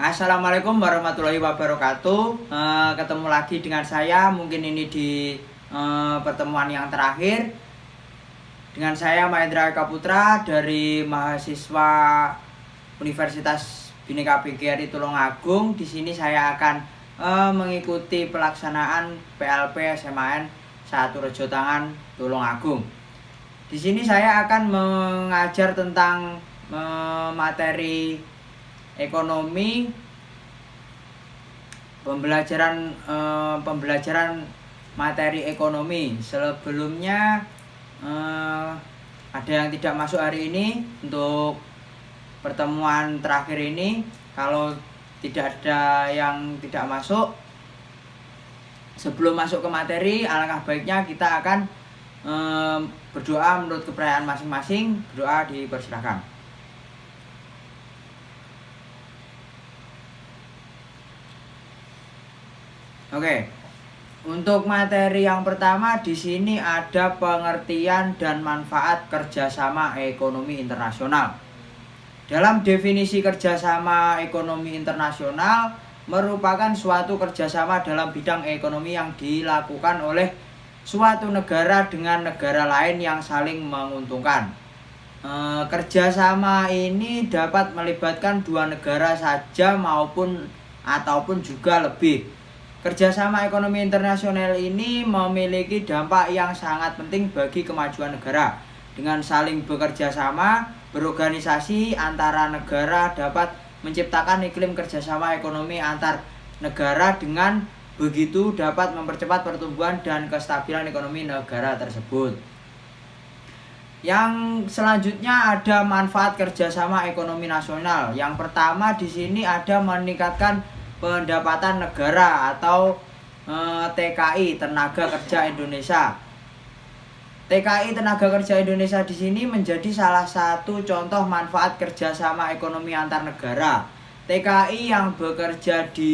Assalamualaikum warahmatullahi wabarakatuh. Ketemu lagi dengan saya, mungkin ini di pertemuan yang terakhir. Dengan saya Mahendra Eka Putra dari mahasiswa Universitas Bhinneka PGRI Tulungagung. Di sini saya akan mengikuti pelaksanaan PLP SMAN 1 Rejotangan Tulungagung. Di sini saya akan mengajar tentang materi ekonomi, pembelajaran materi ekonomi. Sebelumnya ada yang tidak masuk hari ini untuk pertemuan terakhir ini. Kalau tidak ada yang tidak masuk, sebelum masuk ke materi, alangkah baiknya kita akan berdoa menurut kepercayaan masing-masing. Berdoa dipersilakan. Oke, untuk materi yang pertama di sini ada pengertian dan manfaat kerjasama ekonomi internasional. Dalam definisi kerjasama ekonomi internasional merupakan suatu kerjasama dalam bidang ekonomi yang dilakukan oleh suatu negara dengan negara lain yang saling menguntungkan. Kerjasama ini dapat melibatkan dua negara saja ataupun juga lebih. Kerjasama ekonomi internasional ini memiliki dampak yang sangat penting bagi kemajuan negara. Dengan saling bekerja sama, berorganisasi antara negara dapat menciptakan iklim kerjasama ekonomi antar negara. Dengan begitu dapat mempercepat pertumbuhan dan kestabilan ekonomi negara tersebut. Yang selanjutnya ada manfaat kerjasama ekonomi nasional. Yang pertama di sini ada meningkatkan pendapatan negara atau TKI, Tenaga Kerja Indonesia. TKI Tenaga Kerja Indonesia di sini menjadi salah satu contoh manfaat kerjasama ekonomi antar negara. TKI yang bekerja di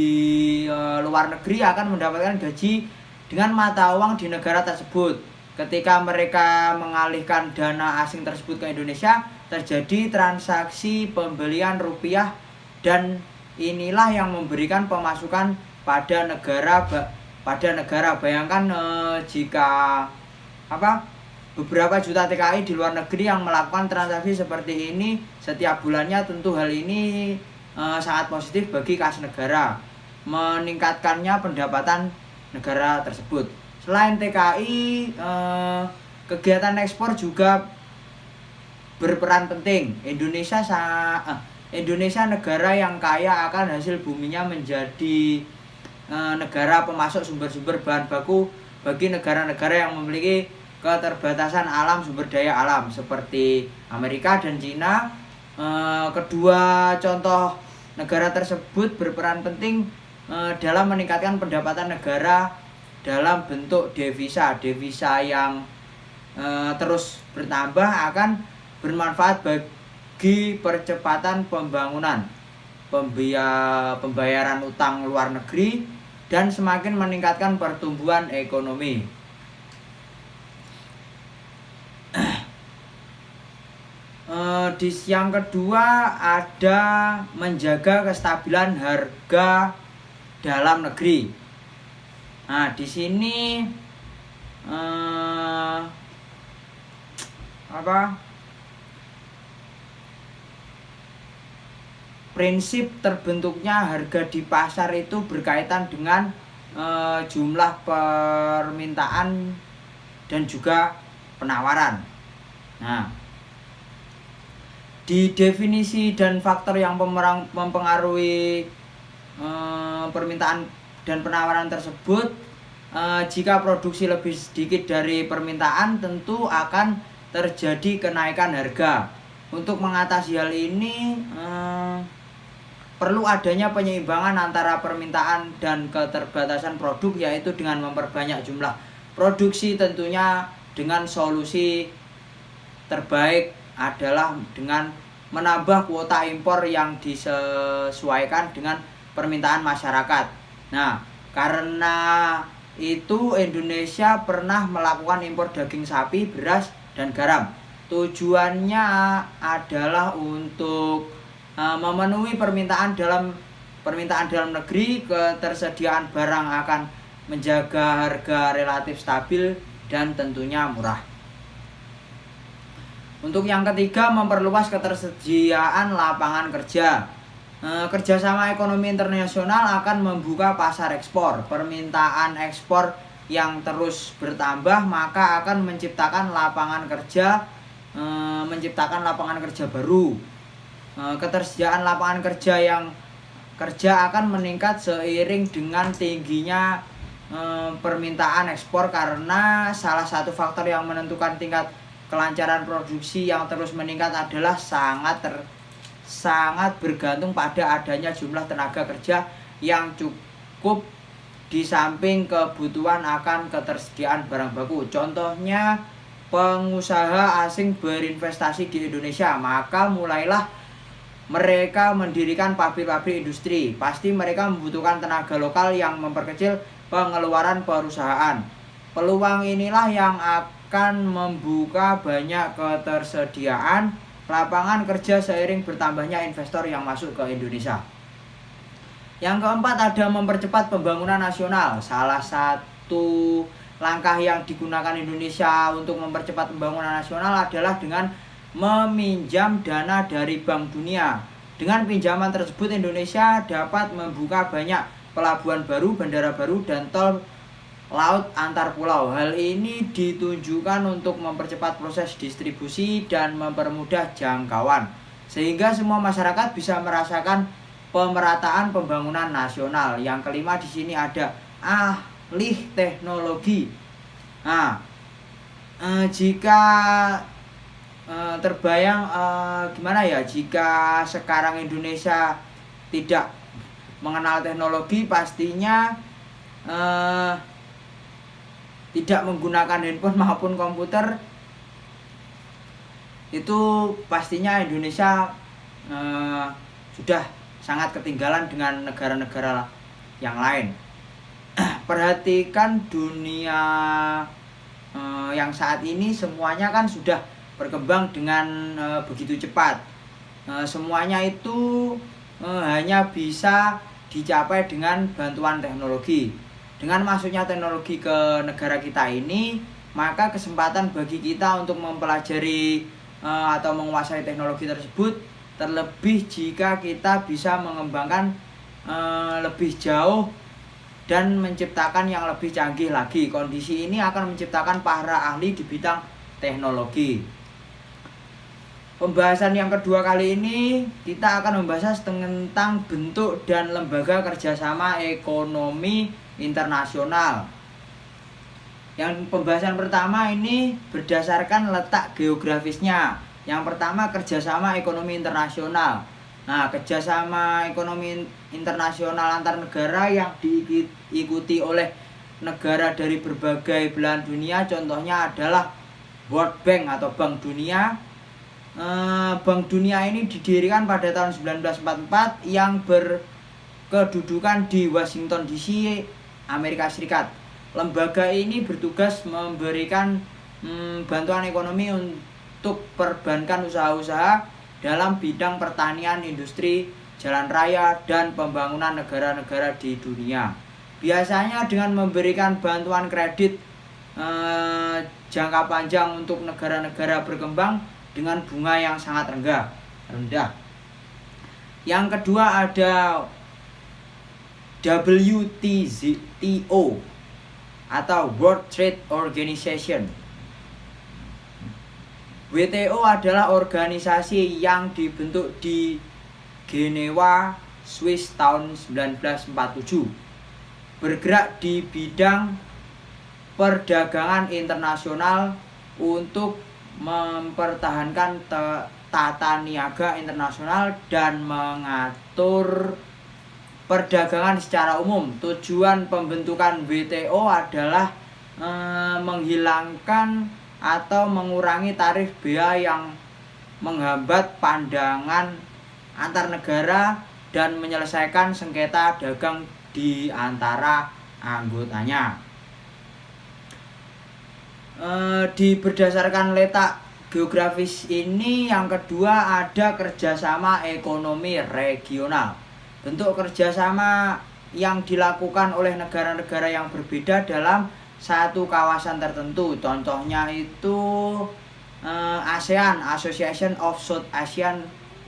luar negeri akan mendapatkan gaji dengan mata uang di negara tersebut. Ketika mereka mengalihkan dana asing tersebut ke Indonesia, terjadi transaksi pembelian rupiah, dan inilah yang memberikan pemasukan pada negara. Bayangkan jika beberapa juta TKI di luar negeri yang melakukan transaksi seperti ini setiap bulannya, tentu hal ini sangat positif bagi kas negara, meningkatkannya pendapatan negara tersebut. Selain TKI, kegiatan ekspor juga berperan penting. Indonesia negara yang kaya akan hasil buminya, menjadi negara pemasok sumber-sumber bahan baku bagi negara-negara yang memiliki keterbatasan alam, sumber daya alam seperti Amerika dan Cina. Kedua contoh negara tersebut berperan penting dalam meningkatkan pendapatan negara dalam bentuk devisa yang terus bertambah, akan bermanfaat bagi percepatan pembangunan, pembayaran utang luar negeri, dan semakin meningkatkan pertumbuhan ekonomi. Yang kedua ada menjaga kestabilan harga dalam negeri. Nah, di sini prinsip terbentuknya harga di pasar itu berkaitan dengan jumlah permintaan dan juga penawaran. Nah, di definisi dan faktor yang mempengaruhi permintaan dan penawaran tersebut, jika produksi lebih sedikit dari permintaan, tentu akan terjadi kenaikan harga. Untuk mengatasi hal ini perlu adanya penyeimbangan antara permintaan dan keterbatasan produk, yaitu dengan memperbanyak jumlah produksi. Tentunya dengan solusi terbaik adalah dengan menambah kuota impor yang disesuaikan dengan permintaan masyarakat. Nah, karena itu Indonesia pernah melakukan impor daging sapi, beras, dan garam. Tujuannya adalah untuk memenuhi permintaan dalam permintaan dalam negeri, ketersediaan barang akan menjaga harga relatif stabil dan tentunya murah. Untuk yang ketiga, memperluas ketersediaan lapangan kerja. Kerjasama ekonomi internasional akan membuka pasar ekspor. Permintaan ekspor yang terus bertambah maka akan menciptakan lapangan kerja baru. Ketersediaan lapangan kerja akan meningkat seiring dengan tingginya permintaan ekspor, karena salah satu faktor yang menentukan tingkat kelancaran produksi yang terus meningkat adalah sangat bergantung pada adanya jumlah tenaga kerja yang cukup di samping kebutuhan akan ketersediaan barang baku. Contohnya, pengusaha asing berinvestasi di Indonesia, maka mulailah mereka mendirikan pabrik-pabrik industri. Pasti mereka membutuhkan tenaga lokal yang memperkecil pengeluaran perusahaan. Peluang inilah yang akan membuka banyak ketersediaan lapangan kerja seiring bertambahnya investor yang masuk ke Indonesia. Yang keempat, ada mempercepat pembangunan nasional. Salah satu langkah yang digunakan Indonesia untuk mempercepat pembangunan nasional adalah dengan meminjam dana dari Bank Dunia. Dengan pinjaman tersebut, Indonesia dapat membuka banyak pelabuhan baru, bandara baru, dan tol laut antar pulau. Hal ini ditujukan untuk mempercepat proses distribusi dan mempermudah jangkauan, sehingga semua masyarakat bisa merasakan pemerataan pembangunan nasional. Yang kelima, di sini ada ahli teknologi. Jika terbayang gimana ya jika sekarang Indonesia tidak mengenal teknologi, pastinya tidak menggunakan handphone maupun komputer, itu pastinya Indonesia sudah sangat ketinggalan dengan negara-negara yang lain. Perhatikan dunia yang saat ini, semuanya kan sudah berkembang dengan begitu cepat. Semuanya itu hanya bisa dicapai dengan bantuan teknologi. Dengan masuknya teknologi ke negara kita ini, maka kesempatan bagi kita untuk mempelajari atau menguasai teknologi tersebut, terlebih jika kita bisa mengembangkan lebih jauh dan menciptakan yang lebih canggih lagi. Kondisi ini akan menciptakan para ahli di bidang teknologi. Pembahasan yang kedua kali ini kita akan membahas tentang bentuk dan lembaga kerjasama ekonomi internasional. Yang pembahasan pertama ini berdasarkan letak geografisnya. Yang pertama, kerjasama ekonomi internasional. Kerjasama ekonomi internasional antar negara yang diikuti oleh negara dari berbagai belahan dunia, contohnya adalah World Bank atau Bank Dunia. Bank Dunia ini didirikan pada tahun 1944 yang berkedudukan di Washington DC, Amerika Serikat. Lembaga ini bertugas memberikan bantuan ekonomi untuk perbankan usaha-usaha dalam bidang pertanian, industri, jalan raya, dan pembangunan negara-negara di dunia. Biasanya dengan memberikan bantuan kredit jangka panjang untuk negara-negara berkembang dengan bunga yang sangat rendah. Yang kedua ada WTO atau World Trade Organization. WTO adalah organisasi yang dibentuk di Jenewa, Swiss tahun 1947. Bergerak di bidang perdagangan internasional untuk mempertahankan tata niaga internasional dan mengatur perdagangan secara umum. Tujuan pembentukan WTO adalah menghilangkan atau mengurangi tarif bea yang menghambat pandangan antar negara dan menyelesaikan sengketa dagang di antara anggotanya. Berdasarkan letak geografis ini, yang kedua ada kerjasama ekonomi regional. bentuk kerjasama yang dilakukan oleh negara-negara yang berbeda dalam satu kawasan tertentu. Contohnya itu ASEAN, Association of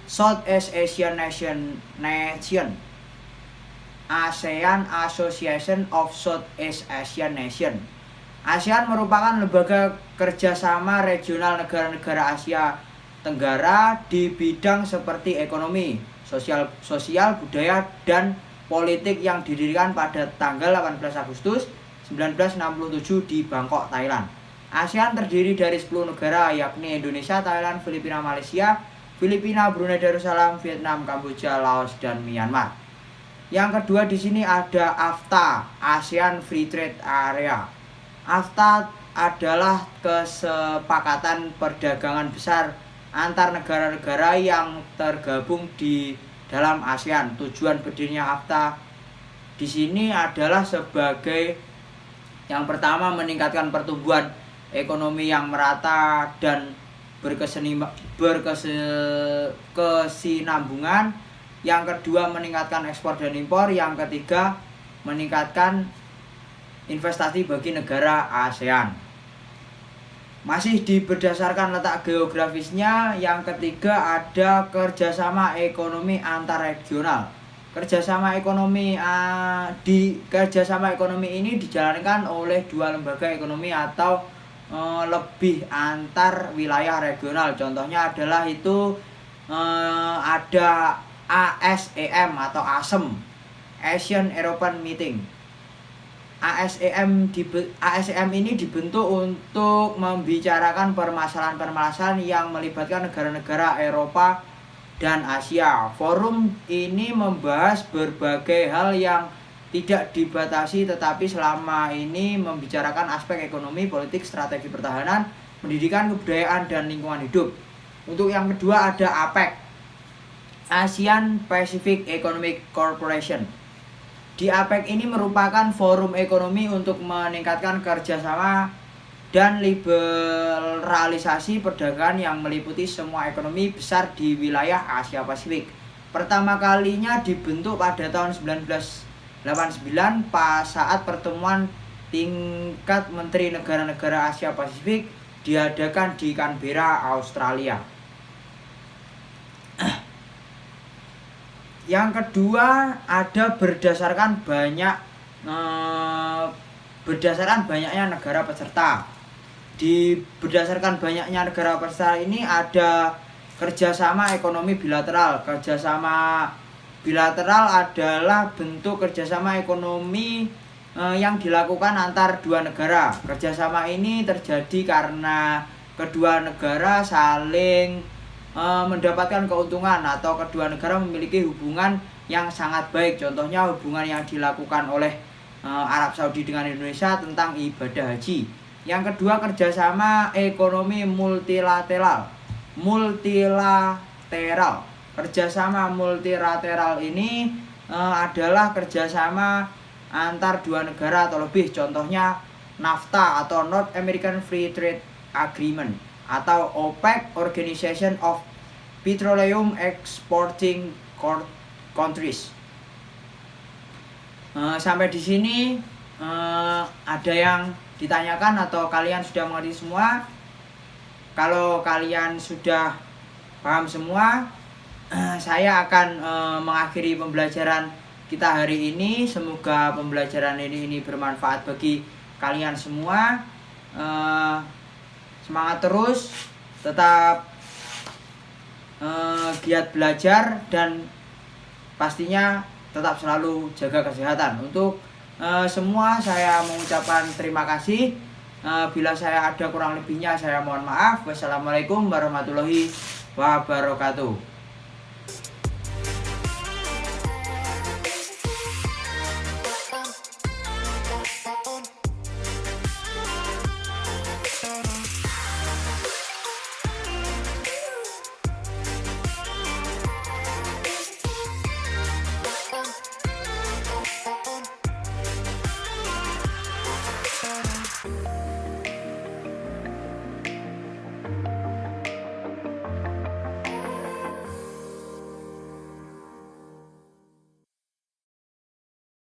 Southeast Asian Nation. ASEAN, Association of Southeast Asian Nation. ASEAN merupakan lembaga kerjasama regional negara-negara Asia Tenggara di bidang seperti ekonomi, sosial, budaya, dan politik yang didirikan pada tanggal 18 Agustus 1967 di Bangkok, Thailand. ASEAN terdiri dari 10 negara, yakni Indonesia, Thailand, Filipina, Malaysia, Brunei Darussalam, Vietnam, Kamboja, Laos, dan Myanmar. Yang kedua di sini ada AFTA, ASEAN Free Trade Area. AFTA adalah kesepakatan perdagangan besar antar negara-negara yang tergabung di dalam ASEAN. Tujuan berdirinya AFTA di sini adalah sebagai yang pertama meningkatkan pertumbuhan ekonomi yang merata dan berkesinambungan. Yang kedua meningkatkan ekspor dan impor. Yang ketiga meningkatkan investasi bagi negara ASEAN. Masih berdasarkan letak geografisnya, yang ketiga ada kerjasama ekonomi antar regional. Kerjasama ekonomi ini dijalankan oleh dua lembaga ekonomi atau lebih antar wilayah regional. Contohnya adalah itu ada ASEM atau ASEM, Asian European Meeting. ASEM ini dibentuk untuk membicarakan permasalahan-permasalahan yang melibatkan negara-negara Eropa dan Asia. Forum ini membahas berbagai hal yang tidak dibatasi, tetapi selama ini membicarakan aspek ekonomi, politik, strategi pertahanan, pendidikan, kebudayaan, dan lingkungan hidup. Untuk yang kedua ada APEC, ASEAN Pacific Economic Corporation. Di APEC ini merupakan forum ekonomi untuk meningkatkan kerjasama dan liberalisasi perdagangan yang meliputi semua ekonomi besar di wilayah Asia Pasifik. Pertama kalinya dibentuk pada tahun 1989 saat pertemuan tingkat menteri negara-negara Asia Pasifik diadakan di Canberra, Australia. Yang kedua ada berdasarkan banyaknya negara peserta. Berdasarkan banyaknya negara peserta ini ada kerjasama ekonomi bilateral. Kerjasama bilateral adalah bentuk kerjasama ekonomi yang dilakukan antar dua negara. Kerjasama ini terjadi karena kedua negara saling mendapatkan keuntungan atau kedua negara memiliki hubungan yang sangat baik. Contohnya hubungan yang dilakukan oleh Arab Saudi dengan Indonesia tentang ibadah haji. Yang kedua kerjasama ekonomi multilateral. Kerjasama multilateral ini adalah kerjasama antar dua negara atau lebih. Contohnya NAFTA atau North American Free Trade Agreement atau OPEC, Organization of Petroleum Exporting Countries. Sampai di sini ada yang ditanyakan atau kalian sudah mengerti semua? Kalau kalian sudah paham semua, saya akan mengakhiri pembelajaran kita hari ini. Semoga pembelajaran ini bermanfaat bagi kalian semua. Semangat terus, tetap giat belajar, dan pastinya tetap selalu jaga kesehatan. Untuk semua saya mengucapkan terima kasih. Bila saya ada kurang lebihnya saya mohon maaf. Wassalamualaikum warahmatullahi wabarakatuh.